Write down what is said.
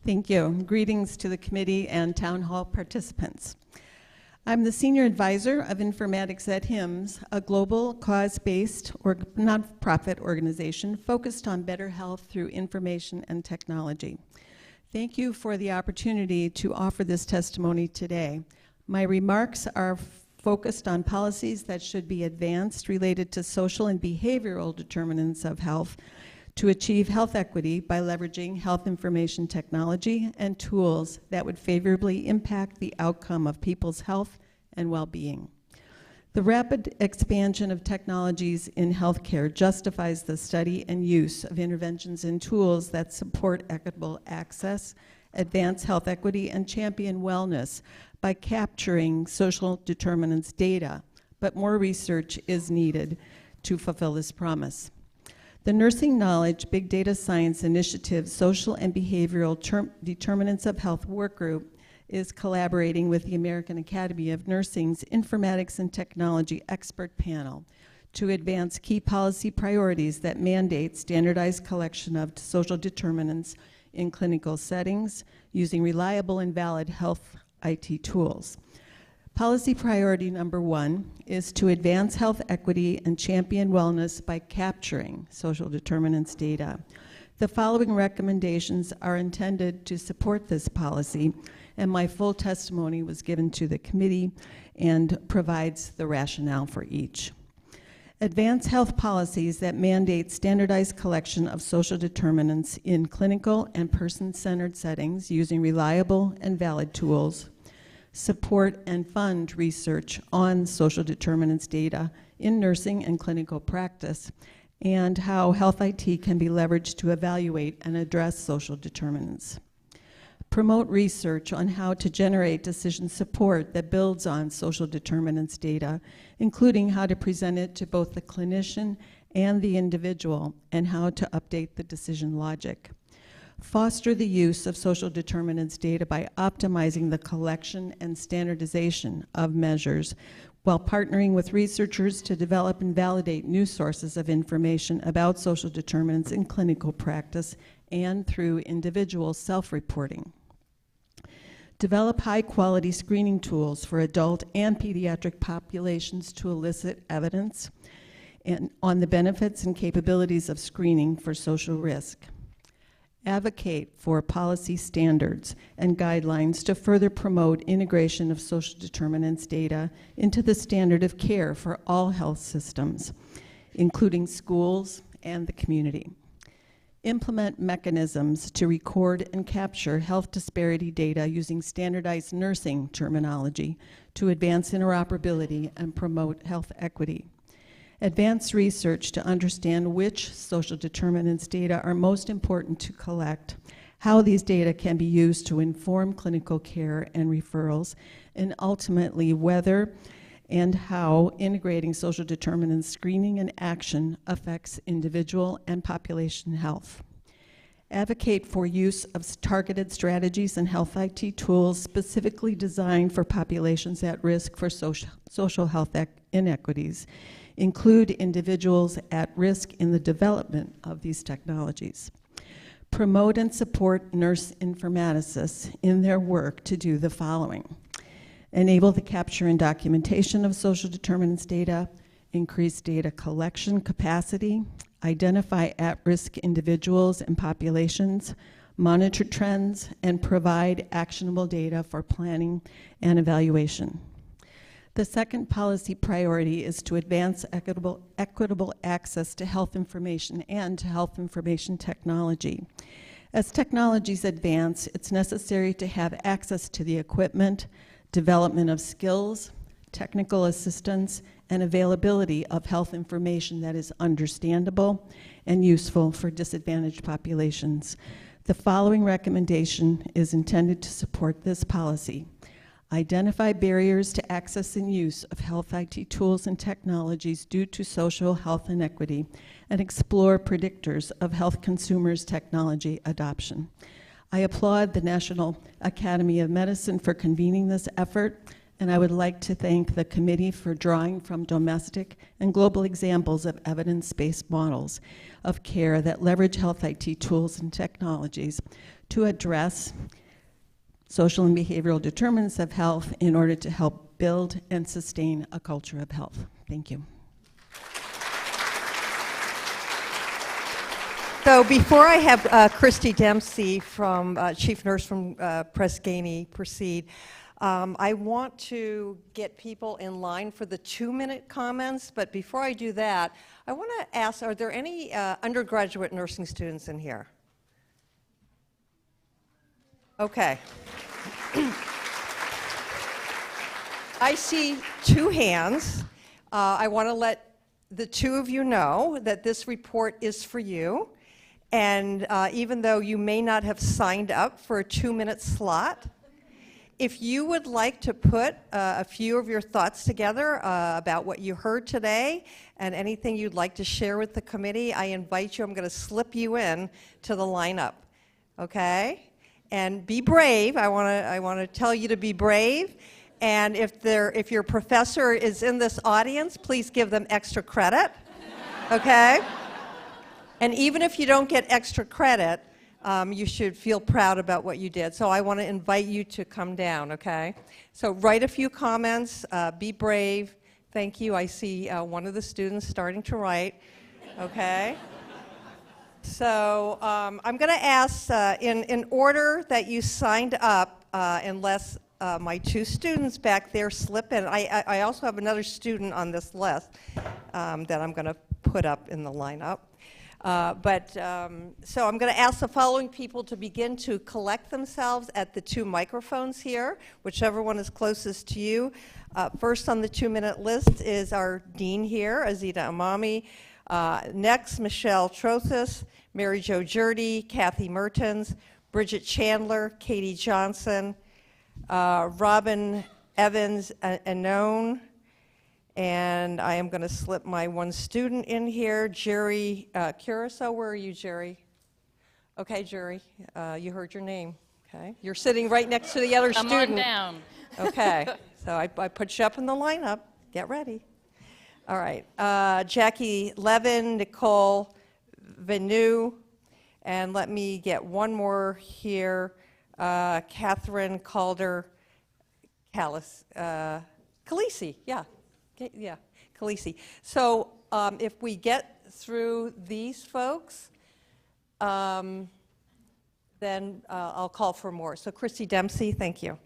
Thank you. Greetings to the committee and town hall participants. I'm the Senior Advisor of Informatics at HIMSS, a global cause-based or nonprofit organization focused on better health through information and technology. Thank you for the opportunity to offer this testimony today. My remarks are focused on policies that should be advanced related to social and behavioral determinants of health to achieve health equity by leveraging health information technology and tools that would favorably impact the outcome of people's health and well-being. The rapid expansion of technologies in healthcare justifies the study and use of interventions and tools that support equitable access, advance health equity, and champion wellness by capturing social determinants data, but more research is needed to fulfill this promise. The Nursing Knowledge Big Data Science Initiative Social and Behavioral Determinants of Health Work Group is collaborating with the American Academy of Nursing's Informatics and Technology Expert Panel to advance key policy priorities that mandate standardized collection of social determinants in clinical settings using reliable and valid health IT tools. Policy priority number 1 is to advance health equity and champion wellness by capturing social determinants data. The following recommendations are intended to support this policy, and my full testimony was given to the committee and provides the rationale for each. Advance health policies that mandate standardized collection of social determinants in clinical and person-centered settings using reliable and valid tools. Support and fund research on social determinants data in nursing and clinical practice, and how health IT can be leveraged to evaluate and address social determinants. Promote research on how to generate decision support that builds on social determinants data, including how to present it to both the clinician and the individual, and how to update the decision logic. Foster the use of social determinants data by optimizing the collection and standardization of measures while partnering with researchers to develop and validate new sources of information about social determinants in clinical practice and through individual self-reporting. Develop high-quality screening tools for adult and pediatric populations to elicit evidence on the benefits and capabilities of screening for social risk. Advocate for policy standards and guidelines to further promote integration of social determinants data into the standard of care for all health systems, including schools and the community. Implement mechanisms to record and capture health disparity data using standardized nursing terminology to advance interoperability and promote health equity. Advance research to understand which social determinants data are most important to collect, how these data can be used to inform clinical care and referrals, and ultimately whether and how integrating social determinants screening and action affects individual and population health. Advocate for use of targeted strategies and health IT tools specifically designed for populations at risk for social health inequities. Include individuals at risk in the development of these technologies. Promote and support nurse informaticists in their work to do the following. Enable the capture and documentation of social determinants data, increase data collection capacity, identify at-risk individuals and populations, monitor trends, and provide actionable data for planning and evaluation. The second policy priority is to advance equitable access to health information and to health information technology. As technologies advance, it's necessary to have access to the equipment, development of skills, technical assistance, and availability of health information that is understandable and useful for disadvantaged populations. The following recommendation is intended to support this policy. Identify barriers to access and use of health IT tools and technologies due to social health inequity, and explore predictors of health consumers' technology adoption. I applaud the National Academy of Medicine for convening this effort, and I would like to thank the committee for drawing from domestic and global examples of evidence-based models of care that leverage health IT tools and technologies to address social and behavioral determinants of health in order to help build and sustain a culture of health. Thank you. So before I have Christy Dempsey, Chief Nurse from Press Ganey, proceed, I want to get people in line for the 2-minute comments, but before I do that, I want to ask, are there any undergraduate nursing students in here? Okay. I see 2 hands. I want to let the 2 of you know that this report is for you. And even though you may not have signed up for a 2-minute slot, if you would like to put a few of your thoughts together about what you heard today and anything you'd like to share with the committee, I invite you. I'm going to slip you in to the lineup, okay? And be brave. I want to tell you to be brave. And if your professor is in this audience, please give them extra credit, okay? And even if you don't get extra credit, you should feel proud about what you did. So I want to invite you to come down, okay? So write a few comments, be brave. Thank you. I see one of the students starting to write, okay? So I'm going to ask, in order that you signed up, unless my 2 students back there slip in. I also have another student on this list that I'm going to put up in the lineup. So I'm going to ask the following people to begin to collect themselves at the 2 microphones here, whichever one is closest to you. First on the 2-minute list is our dean here, Azita Amami. Next, Michelle Trothis, Mary Jo Jurdy, Kathy Mertens, Bridget Chandler, Katie Johnson, Robin Evans Anone, and I am going to slip my 1 student in here, Jerry Curaçao. Where are you, Jerry? Okay, Jerry, you heard your name. Okay, you're sitting right next to the other student. Come on down. Okay, so I put you up in the lineup. Get ready. All right, Jackie Levin, Nicole Venu, and let me get 1 more here, Catherine Calder Calisi, yeah. Yeah, Khaleesi. So if we get through these folks, then I'll call for more. So Christy Dempsey, thank you.